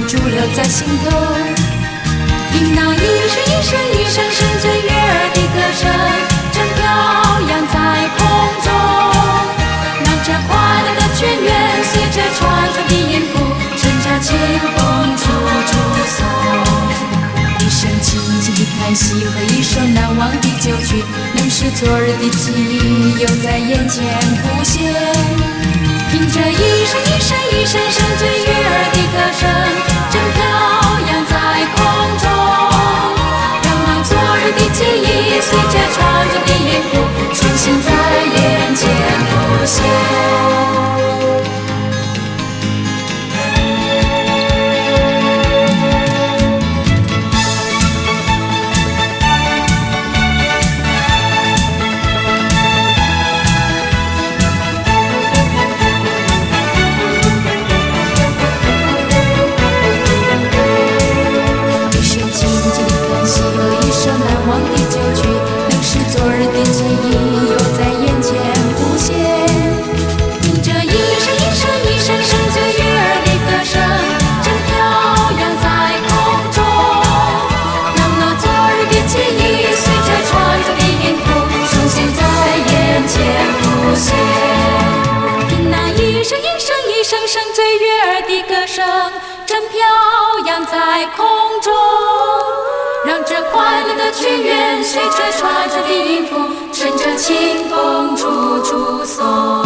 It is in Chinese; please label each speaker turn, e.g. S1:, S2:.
S1: 驻留在心头。听那一声一声一声声最悦耳的歌声，正飘扬在空中，让这快乐的泉源随着传传的音符，乘着清风处处送。一声轻轻的叹息和一首难忘的旧曲，能使昨日的记忆又在眼前浮现。听着一声一声一声声最悦耳的歌声，正飘扬在空中，让那昨日的记忆随着传着的音符，重新在眼前浮现。声最悦耳的歌声正飘扬在空中，让这快乐的泉源随着传着的音符，乘着清风处处送。